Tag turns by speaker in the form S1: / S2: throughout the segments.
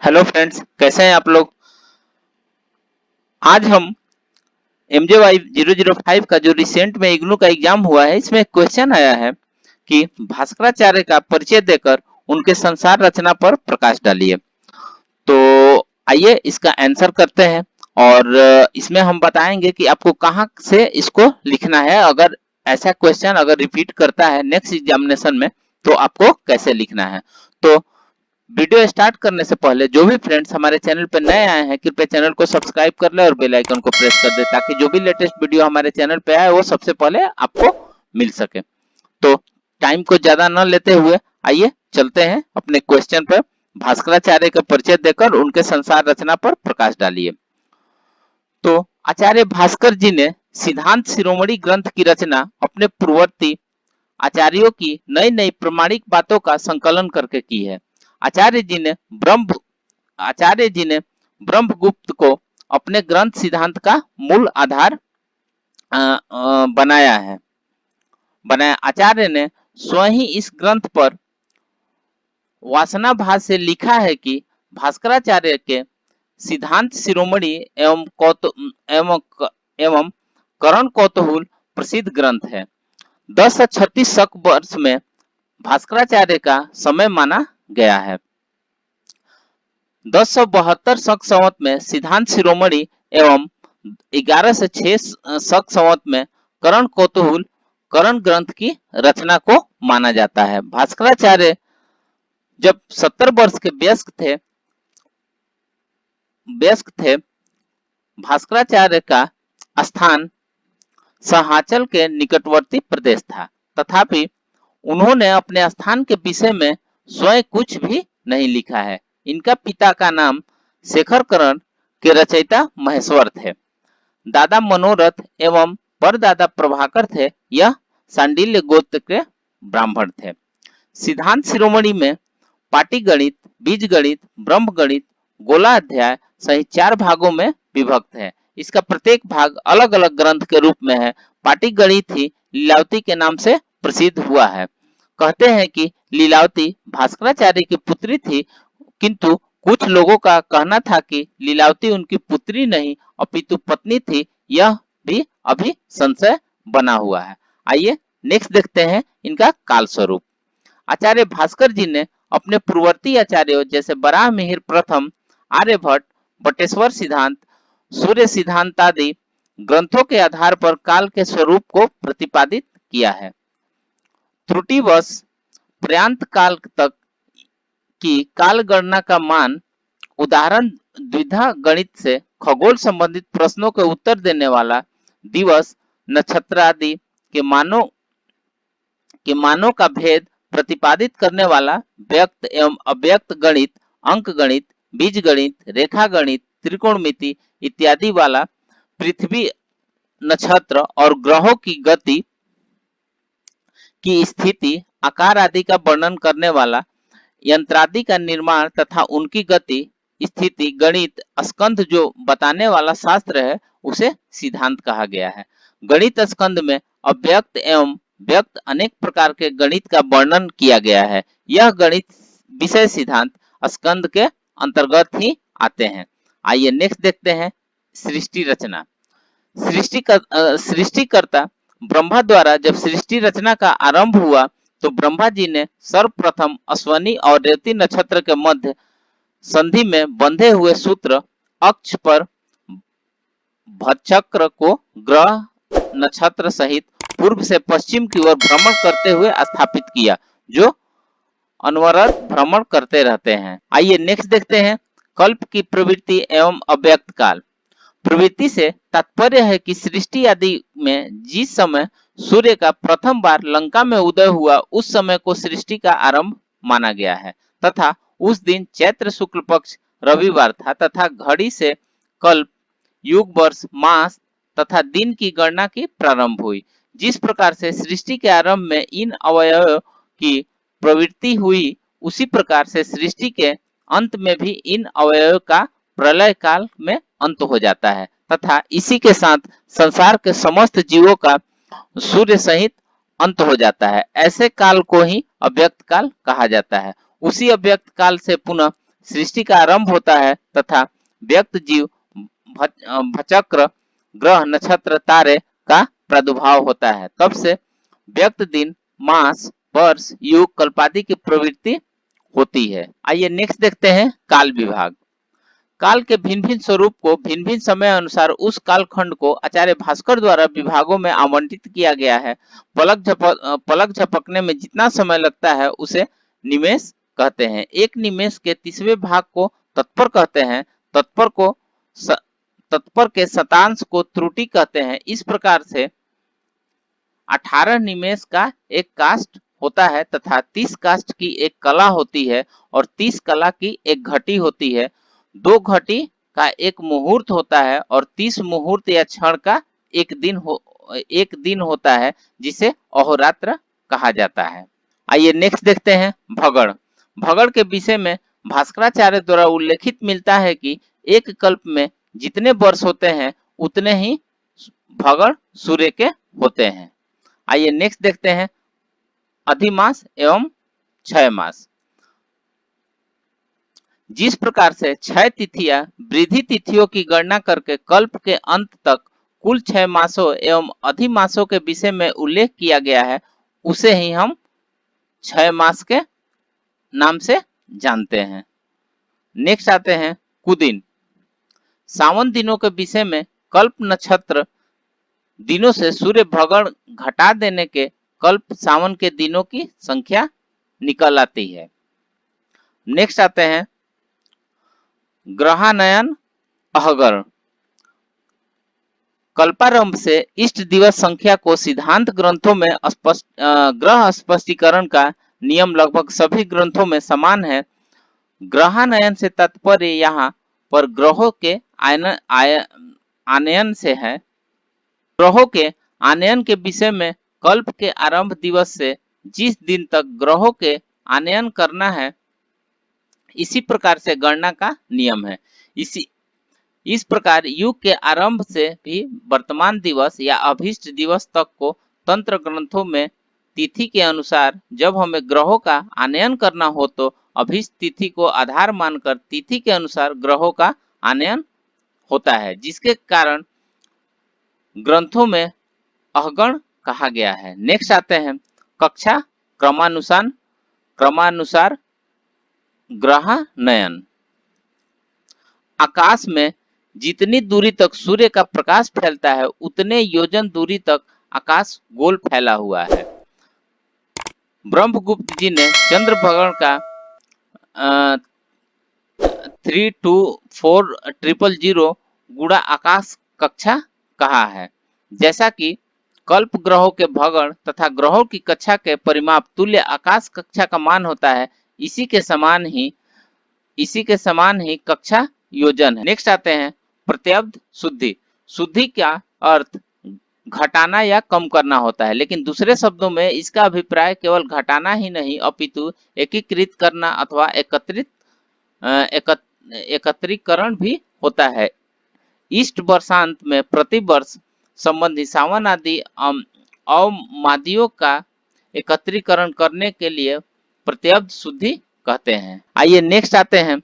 S1: Hello friends, कैसे हैं आप लोग। आज हम MJY 005 का जो रिसेंट में इग्नू का एग्जाम हुआ है, इसमें एक क्वेश्चन आया है कि भास्कराचार्य का परिचय देकर उनके संसार रचना पर प्रकाश डालिए। तो आइए इसका आंसर करते हैं और इसमें हम बताएंगे कि आपको कहाँ से इसको लिखना है। अगर ऐसा क्वेश्चन अगर रिपीट करता है नेक्स्ट एग्जामिनेशन में तो आपको कैसे लिखना है। तो वीडियो स्टार्ट करने से पहले जो भी फ्रेंड्स हमारे चैनल पर नए आए हैं, कृपया चैनल को सब्सक्राइब कर ले और बेल आइकन को प्रेस कर दे ताकि जो भी लेटेस्ट वीडियो हमारे चैनल पे आए वो सबसे पहले आपको मिल सके। तो टाइम को ज्यादा न लेते हुए आइए चलते हैं अपने क्वेश्चन पर। भास्कराचार्य का परिचय देकर उनके संसार रचना पर प्रकाश डालिए। तो आचार्य भास्कर जी ने सिद्धांत शिरोमणि ग्रंथ की रचना अपने पूर्ववर्ती आचार्यों की नई नई प्रमाणिक बातों का संकलन करके की है। आचार्य जी ने ब्रह्म आचार्य जी ने ब्रह्मगुप्त को अपने ग्रंथ सिद्धांत का मूल आधार बनाया। आचार्य ने स्वयं ही इस ग्रंथ पर वासना भाव से लिखा है कि भास्कराचार्य के सिद्धांत शिरोमणि एवं एवं एवं करण कौतूहल प्रसिद्ध ग्रंथ है। 1036 शक वर्ष में भास्कराचार्य का समय माना गया है। 1072 शक संवत में सिद्धांत शिरोमणि एवं 1106 शक संवत में करण कौतूहल करण ग्रंथ की रचना को माना जाता है। भास्कराचार्य जब 70 वर्ष के वयस्क थे, भास्कराचार्य का स्थान सहाचल के निकटवर्ती प्रदेश था। तथापि उन्होंने अपने स्थान के विषय में स्वयं कुछ भी नहीं लिखा है। इनका पिता का नाम शेखरकरण के रचयिता महेश्वर थे। दादा मनोरथ एवं परदादा प्रभाकर थे। यह सांडिल्य गोत्र के ब्राह्मण थे। सिद्धांत शिरोमणि में पाटीगणित, बीजगणित, ब्रह्मगणित, गोला अध्याय सहित 4 भागों में विभक्त है। इसका प्रत्येक भाग अलग अलग ग्रंथ के रूप में है। पाटीगणित ही लीलावती के नाम से प्रसिद्ध हुआ है। कहते हैं कि लीलावती भास्कराचार्य की पुत्री थी, किंतु कुछ लोगों का कहना था कि लीलावती उनकी पुत्री नहीं अपितु पत्नी थी। यह भी अभी संशय बना हुआ है। आइए नेक्स्ट देखते हैं इनका काल स्वरूप। आचार्य भास्कर जी ने अपने पूर्ववर्ती आचार्यों जैसे बराह मिहिर प्रथम, आर्यभट्ट, बटेश्वर सिद्धांत, सूर्य सिद्धांत आदि ग्रंथों के आधार पर काल के स्वरूप को प्रतिपादित किया है। त्रुटिवश पर्यांत काल तक की काल गणना का मान उदाहरण द्विधा गणित से खगोल संबंधित प्रश्नों के उत्तर देने वाला दिवस, नक्षत्र आदि के मानों का भेद प्रतिपादित करने वाला व्यक्त एवं अव्यक्त गणित, अंक गणित, बीज गणित, रेखा गणित, त्रिकोणमिति इत्यादि वाला, पृथ्वी, नक्षत्र और ग्रहों की गति की स्थिति, आकार आदि का वर्णन करने वाला, यंत्रादि का निर्माण तथा उनकी गति स्थिति गणित स्कंध जो बताने वाला शास्त्र है उसे सिद्धांत कहा गया है। गणित स्कंध में अव्यक्त एवं व्यक्त अनेक प्रकार के गणित का वर्णन किया गया है। यह गणित विषय सिद्धांत स्कंध के अंतर्गत ही आते हैं। आइए नेक्स्ट देखते हैं सृष्टि रचना। सृष्टिकर्ता ब्रह्मा द्वारा जब सृष्टि रचना का आरंभ हुआ तो ब्रह्मा जी ने सर्वप्रथम अश्वनी और रेवती नक्षत्र के मध्य संधि में बंधे हुए सूत्र अक्ष पर भचक्र को ग्रह नक्षत्र सहित पूर्व से पश्चिम की ओर भ्रमण करते हुए स्थापित किया, जो अनवरत भ्रमण करते रहते हैं। आइए नेक्स्ट देखते हैं कल्प की प्रवृत्ति एवं अव्यक्त काल। प्रवृत्ति से तात्पर्य है कि सृष्टि आदि में जिस समय सूर्य का प्रथम बार लंका में उदय हुआ उस समय को सृष्टि का आरंभ माना गया है तथा उस दिन चैत्र शुक्ल पक्ष रविवार था तथा घड़ी से कल्प, युग, वर्ष, मास तथा दिन की गणना की प्रारंभ हुई। जिस प्रकार से सृष्टि के आरंभ में इन अवयवों की प्रवृत्ति हुई उसी प्रकार से सृष्टि के अंत में भी इन अवयवों का प्रलय काल में अंत हो जाता है तथा इसी के साथ संसार के समस्त जीवों का सूर्य सहित अंत हो जाता है। ऐसे काल को ही अव्यक्त काल कहा जाता है। उसी अव्यक्त काल से पुनः सृष्टि का आरंभ होता है तथा व्यक्त जीव भचक्र ग्रह नक्षत्र तारे का प्रादुर्भाव होता है। तब से व्यक्त दिन मास वर्ष युग कल्पादि की प्रवृत्ति होती है। आइए नेक्स्ट देखते हैं काल विभाग। काल के भिन्न भिन्न स्वरूप को भिन्न भिन्न समय अनुसार उस कालखंड को आचार्य भास्कर द्वारा विभागों में आवंटित किया गया है। पलक झपकने में जितना समय लगता है उसे निमेष कहते हैं। एक निमेष के 30वें भाग को तत्पर कहते हैं। तत्पर के शतांश को त्रुटि कहते हैं। इस प्रकार से 18 निमेष का एक काष्ठ होता है तथा 30 काष्ठ की एक कला होती है और 30 कला की एक घटी होती है। 2 घटी का एक मुहूर्त होता है और 30 मुहूर्त या क्षण का एक दिन होता है जिसे अहोरात्र कहा जाता है। आइए नेक्स्ट देखते हैं भगड़। भगड़ के विषय में भास्कराचार्य द्वारा उल्लेखित मिलता है कि एक कल्प में जितने वर्ष होते हैं उतने ही भगड़ सूर्य के होते हैं। आइए नेक्स्ट देखते हैं अधिमास एवं क्षय मास। जिस प्रकार से 6 तिथियां वृद्धि तिथियों की गणना करके कल्प के अंत तक कुल 6 मासों एवं अधिमासों के विषय में उल्लेख किया गया है, उसे ही हम 6 मास के नाम से जानते हैं। नेक्स्ट आते हैं कुदिन। सावन दिनों के विषय में कल्प नक्षत्र दिनों से सूर्य भगड़ घटा देने के कल्प सावन के दिनों की संख्या निकल आती है। नेक्स्ट आते हैं ग्रहानयन अहगर। कल्पारंभ से इष्ट दिवस संख्या को सिद्धांत ग्रंथों में ग्रह स्पष्टीकरण का नियम लगभग सभी ग्रंथों में समान है। ग्रहानयन से तात्पर्य यहाँ पर ग्रहों के आनयन से है। ग्रहों के आनयन के विषय में कल्प के आरंभ दिवस से जिस दिन तक ग्रहों के आनयन करना है इसी प्रकार से गणना का नियम है। इस प्रकार युग के आरंभ से भी वर्तमान दिवस या अभीष्ट दिवस तक को तंत्र ग्रंथों में तिथि के अनुसार जब हमें ग्रहों का आनयन करना हो तो अभीष्ट तिथि को आधार मानकर तिथि के अनुसार ग्रहों का आनयन होता है, जिसके कारण ग्रंथों में अहगण कहा गया है। नेक्स्ट आते हैं कक्षा क्रमानुसार ग्रहानयन। आकाश में जितनी दूरी तक सूर्य का प्रकाश फैलता है उतने योजन दूरी तक आकाश गोल फैला हुआ है। ब्रह्मगुप्त जी ने चंद्रभगण का 32400 गुणा आकाश कक्षा कहा है। जैसा कि कल्प ग्रहों के भगण तथा ग्रहों की कक्षा के परिमाप तुल्य आकाश कक्षा का मान होता है, इसी के समान ही कक्षा योजन है। नेक्स्ट आते हैं प्रत्यब्ध शुद्धि। शुद्धि का अर्थ घटाना या कम करना होता है, लेकिन दूसरे शब्दों में इसका अभिप्राय केवल घटाना ही नहीं अपितु एकीकृत करना अथवा एकत्रीकरण भी होता है। इष्ट वर्षांत में प्रति वर्ष संबंधी सावन आदि अवमादियों का एकत्रीकरण करने के लिए प्रत्यब्ध शुद्धि कहते हैं। आइए नेक्स्ट आते हैं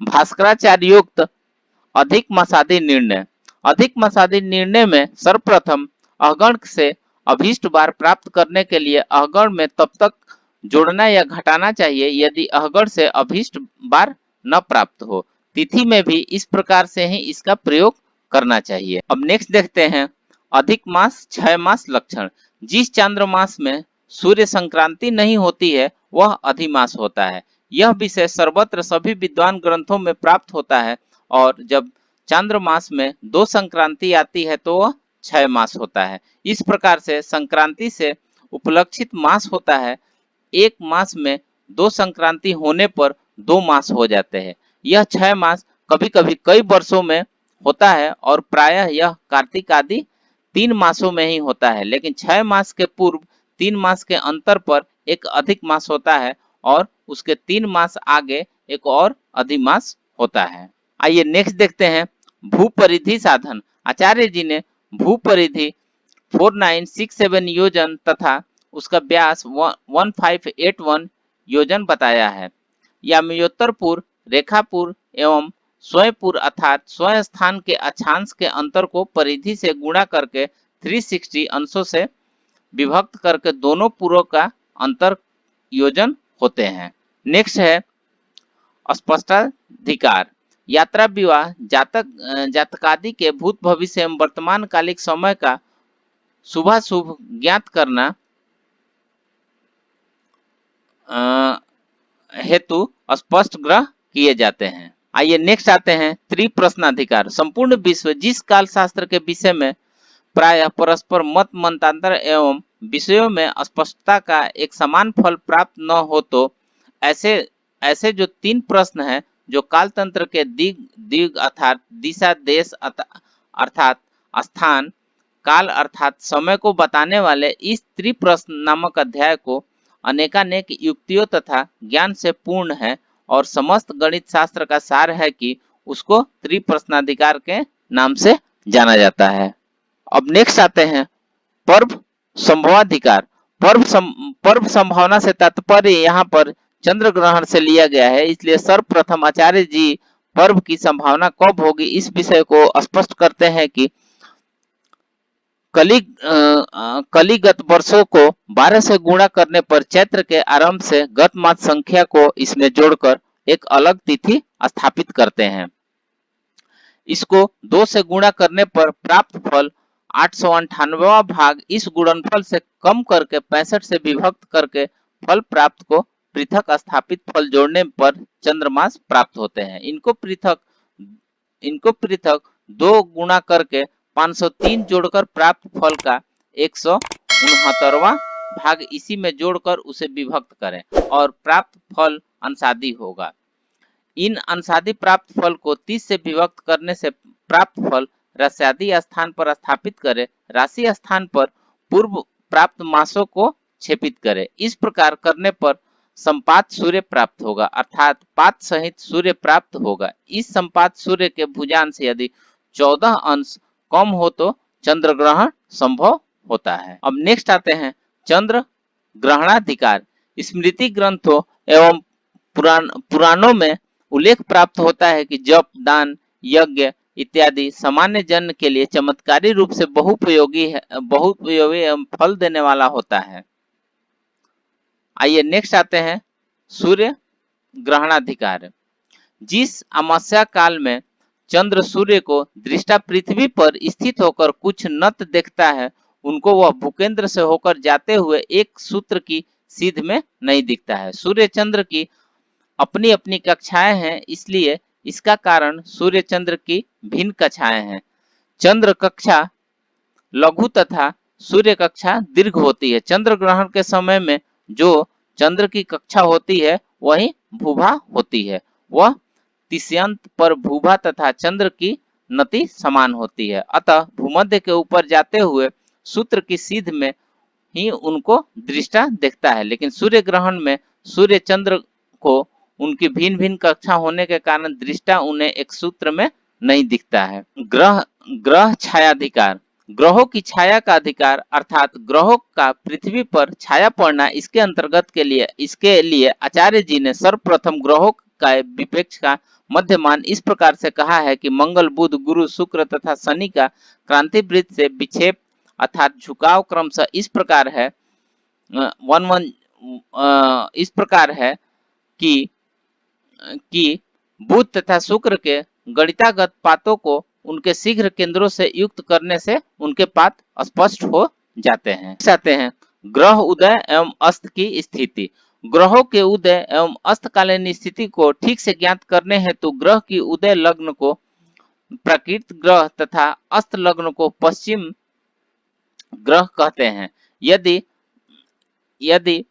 S1: भास्कराचार्योक्त अधिक मासादि निर्णय। अधिक मासादि निर्णय में सर्वप्रथम अहगण से अभीष्ट बार प्राप्त करने के लिए अहगण में तब तक जोड़ना या घटाना चाहिए यदि अहगण से अभीष्ट बार न प्राप्त हो। तिथि में भी इस प्रकार से ही इसका प्रयोग करना चाहिए। अब नेक्स्ट देखते हैं अधिक मास 6 मास लक्षण। जिस चांद्रमास में सूर्य संक्रांति नहीं होती है वह अधिमास होता है। यह विषय सर्वत्र सभी विद्वान ग्रंथों में प्राप्त होता है और जब चांद्रमास में 2 संक्रांति आती है तो वह 6 मास होता है। इस प्रकार से संक्रांति से उपलक्षित मास होता है। एक मास में 2 संक्रांति होने पर 2 मास हो जाते हैं। यह 6 मास कभी कभी कई वर्षों में होता है और प्रायः यह कार्तिक आदि 3 मासों में ही होता है, लेकिन 6 मास के पूर्व 3 मास के अंतर पर एक अधिक मास होता है और उसके 3 मास आगे एक और अधिमास होता है। आइए नेक्स्ट देखते हैं भूपरिधि साधन। आचार्य जी ने भूपरिधि 4967 योजन तथा उसका व्यास 1581 योजन बताया है। याम्योत्तरपुर रेखापुर एवं स्वयंपुर अर्थात स्वयं स्थान के अक्षांश के अंतर को परिधि से गुणा करके 360 अंशों से विभक्त करके दोनों पुरों का अंतर योजन होते हैं। नेक्स्ट है स्पष्टाधिकार। यात्रा, विवाह, जातकादि के भूत भविष्य एवं वर्तमान कालिक समय का शुभाशुभ ज्ञात करना हेतु स्पष्ट ग्रह किए जाते हैं। आइए नेक्स्ट आते हैं त्रिप्रश्नाधिकार। संपूर्ण विश्व जिस काल शास्त्र के विषय में प्रायः परस्पर मत मंतांतर एवं विषयों में स्पष्टता का एक समान फल प्राप्त न हो, तो ऐसे जो 3 प्रश्न हैं जो काल तंत्र के दिग अर्थात दिशा, देश अर्थात स्थान, काल अर्थात समय को बताने वाले इस त्रिप्रश्न नामक अध्याय को अनेकानेक युक्तियों तथा ज्ञान से पूर्ण है और समस्त गणित शास्त्र का सार है कि उसको त्रिप्रश्नाधिकार के नाम से जाना जाता है। अब नेक्स्ट आते हैं पर्व संभवाधिकार। पर्व संभावना से तात्पर्य यहाँ पर चंद्र ग्रहण से लिया गया है, इसलिए सर्वप्रथम आचार्य जी पर्व की संभावना कब होगी इस विषय को स्पष्ट करते हैं कि कलिगत वर्षों को 12 से गुणा करने पर चैत्र के आरंभ से गत मास संख्या को इसमें जोड़कर एक अलग तिथि स्थापित करते हैं। इसको 2 से गुणा करने पर प्राप्त फल 898वां भाग इस गुणनफल से कम करके 65 से विभक्त करके फल प्राप्त को पृथक स्थापित फल जोड़ने पर चंद्रमास प्राप्त होते हैं। इनको पृथक 2 गुणा करके 503 जोड़कर प्राप्त फल का 169वां भाग इसी में जोड़कर उसे विभक्त करें और प्राप्त फल अंशादी होगा। इन अंशादी प्राप्त फल को 30 से विभक्त करने से प्राप्त फल राश्यादि स्थान पर स्थापित करें, राशि स्थान पर पूर्व प्राप्त मासों को छेपित करें। इस प्रकार करने पर संपात सूर्य प्राप्त होगा अर्थात पात सहित सूर्य प्राप्त होगा। इस संपात सूर्य के भुजांश यदि 14 अंश कम हो तो चंद्र ग्रहण संभव होता है। अब नेक्स्ट आते हैं चंद्र ग्रहणाधिकार। स्मृति ग्रंथों एवं पुराणों में उल्लेख प्राप्त होता है कि जप, दान, यज्ञ इत्यादि सामान्य जन के लिए चमत्कारी रूप से बहुपयोगी एवं फल देने वाला होता है। आइए नेक्स्ट आते हैं सूर्य ग्रहणाधिकार। जिस अमावस्या काल में चंद्र सूर्य को दृष्टा पृथ्वी पर स्थित होकर कुछ नत देखता है, उनको वह भूकेंद्र से होकर जाते हुए एक सूत्र की सीध में नहीं दिखता है। सूर्य चंद्र की अपनी अपनी कक्षाएं हैं, इसलिए इसका कारण सूर्य चंद्र की भिन्न कक्षाएं हैं। चंद्र कक्षा लघु तथा सूर्य कक्षा दीर्घ होती है। चंद्र ग्रहण के समय में जो चंद्र की कक्षा होती है वही भूभा होती है। वह तिष्यंत पर भूभा तथा चंद्र की नति समान होती है। अतः भूमध्य के ऊपर जाते हुए सूत्र की सीध में ही उनको दृष्टा देखता है, लेकिन सूर्य ग्रहण में सूर्य चंद्र को उनकी भिन्न भिन्न कक्षा होने के कारण दृष्टा उन्हें एक सूत्र में नहीं दिखता है। ग्रह छायाधिकार। ग्रहों की छाया का अधिकार अर्थात ग्रहों का पृथ्वी पर छाया पड़ना, इसके लिए आचार्य जी ने सर्वप्रथम ग्रहों का विपेक्ष का मध्यमान इस प्रकार से कहा है कि मंगल, बुध, गुरु, शुक्र तथा शनि का क्रांति वृत्त से विक्षेप अर्थात झुकाव क्रमशः इस प्रकार है कि बुध तथा शुक्र के गणितागत पातों को उनके शीघ्र केंद्रों से युक्त करने से उनके पात स्पष्ट हो जाते हैं। चाहते हैं ग्रह उदय एवं अस्त की स्थिति। ग्रहों के उदय एवं अस्तकालीन स्थिति को ठीक से ज्ञात करने हेतु ग्रह की उदय लग्न को प्राकृत ग्रह तथा अस्त लग्न को पश्चिम ग्रह कहते हैं। यदि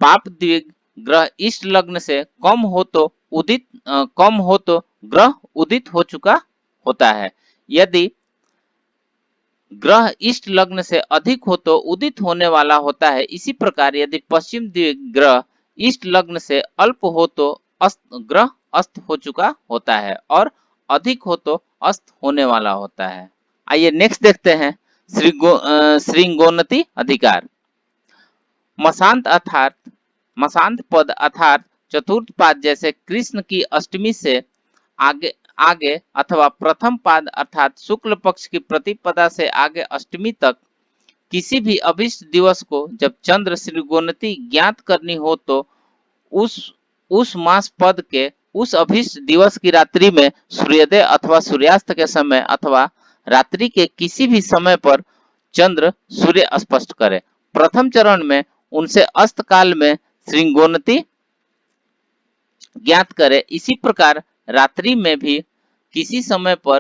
S1: पाप द्विग ग्रह इष्ट लग्न से कम हो तो ग्रह उदित हो चुका होता है। यदि ग्रह इष्ट लग्न से अधिक हो तो उदित होने वाला होता है। इसी प्रकार यदि पश्चिम द्विग ग्रह इष्ट लग्न से अल्प हो तो ग्रह अस्त हो चुका होता है और अधिक हो तो अस्त होने वाला होता है। आइए नेक्स्ट देखते हैं श्रृंगोन्नति अधिकार। मसांत पद अर्थात चतुर्थ पाद जैसे कृष्ण की अष्टमी से आगे आगे अथवा प्रथम पाद अर्थात शुक्ल पक्ष की प्रतिपदा से आगे अष्टमी तक किसी भी अभिष्ट दिवस को जब चंद्र श्रीगोनति ज्ञात करनी हो तो उस मास पद के उस अभिष्ट दिवस की रात्रि में सूर्योदय अथवा सूर्यास्त के समय अथवा रात्रि के किसी भी समय पर चंद्र सूर्य स्पष्ट करे। प्रथम चरण में उनसे अस्त काल में श्रृंगोन्नति ज्ञात करे। इसी प्रकार रात्रि में भी किसी समय पर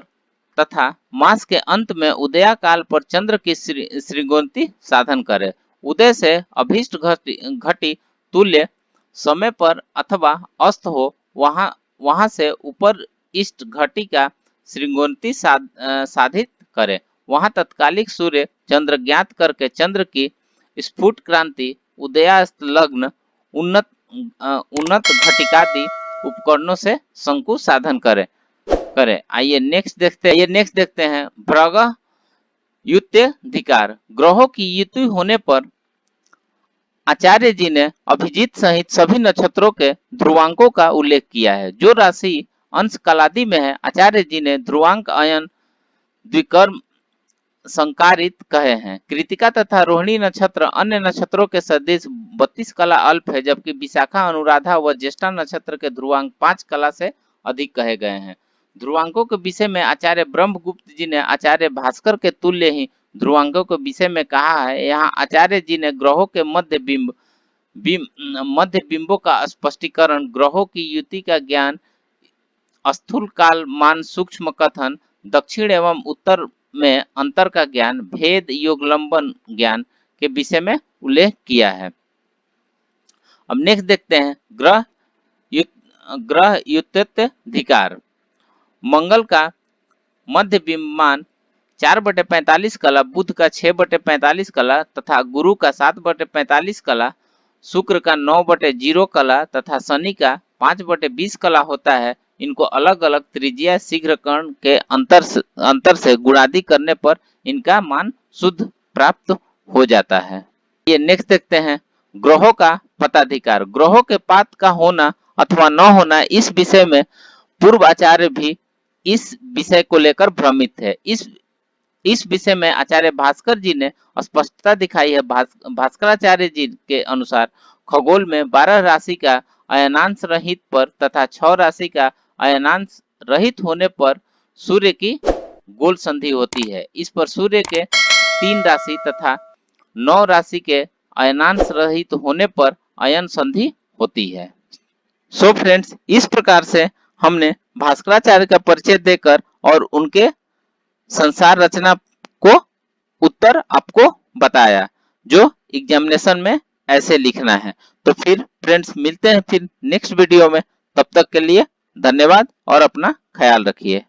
S1: तथा मास के अंत में उदया काल पर चंद्र की श्रृंगोन्नति साधन करे। उदय से अभीष्ट घटी तुल्य समय पर अथवा अस्त हो वहां से ऊपर इष्ट घटी का श्रृंगोन्नति साधित करे। वहां तत्कालिक सूर्य चंद्र ज्ञात करके चंद्र की स्फुट क्रांति उदयास्त लग्न उन्नत घटिकादि उपकरणों से शंकु साधन करे। आइए नेक्स्ट देखते हैं भ्रग युत्याधिकार। ग्रहों की युति होने पर आचार्य जी ने अभिजीत सहित सभी नक्षत्रों के ध्रुवांकों का उल्लेख किया है। जो राशि अंश कालादि में है आचार्य जी ने ध्रुवांक अयन द्विकर्म संकारित कहे हैं। कृतिका तथा रोहिणी नक्षत्र अन्य नक्षत्रों के सदृश 32 कला अल्प है, जबकि विशाखा अनुराधा व ज्येष्ठा नक्षत्र के ध्रुवांक 5 कला से अधिक कहे गए हैं। ध्रुवांकों के विषय में आचार्य ब्रह्मगुप्त जी ने आचार्य भास्कर के तुल्य ही ध्रुवांकों के विषय में कहा है। यहाँ आचार्य जी ने ग्रहों के मध्य बिंबों का स्पष्टीकरण, ग्रहों की युति का ज्ञान, स्थूल काल मान सूक्ष्म कथन, दक्षिण एवं उत्तर में अंतर का ज्ञान, भेद योगलंबन ज्ञान के विषय में उल्लेख किया है। अब नेक्स्ट देखते हैं ग्रह युत्याधिकार। मंगल का मध्य बिंबमान 4/45 कला, बुध का 6/45 कला तथा गुरु का 7/45 कला, शुक्र का 9/0 कला तथा शनि का 5/20 कला होता है। इनको अलग अलग त्रिज्या शीघ्र कर्ण के अंतर से गुणादि करने पर इनका मान शुद्ध प्राप्त हो जाता है। ये नेक्स्ट देखते हैं ग्रहों का पताधिकार। ग्रहों के पात का होना अथवा न होना, इस विषय में पूर्व आचार्य भी इस विषय को लेकर भ्रमित है। इस विषय में आचार्य भास्कर जी ने स्पष्टता दिखाई है। भास्कराचार्य जी के अनुसार खगोल में 12 राशि का अयनांश रहित पर तथा 6 राशि का अयनांश रहित होने पर सूर्य की गोल संधि होती है। इस पर सूर्य के 3 राशि तथा 9 राशि के अयनांश रहित होने पर अयन संधि होती है। सो फ्रेंड्स, इस प्रकार से हमने भास्कराचार्य का परिचय देकर और उनके संसार रचना को उत्तर आपको बताया, जो एग्जामिनेशन में ऐसे लिखना है। तो फिर फ्रेंड्स मिलते हैं फिर नेक्स्ट वीडियो में। तब तक के लिए धन्यवाद और अपना ख्याल रखिए।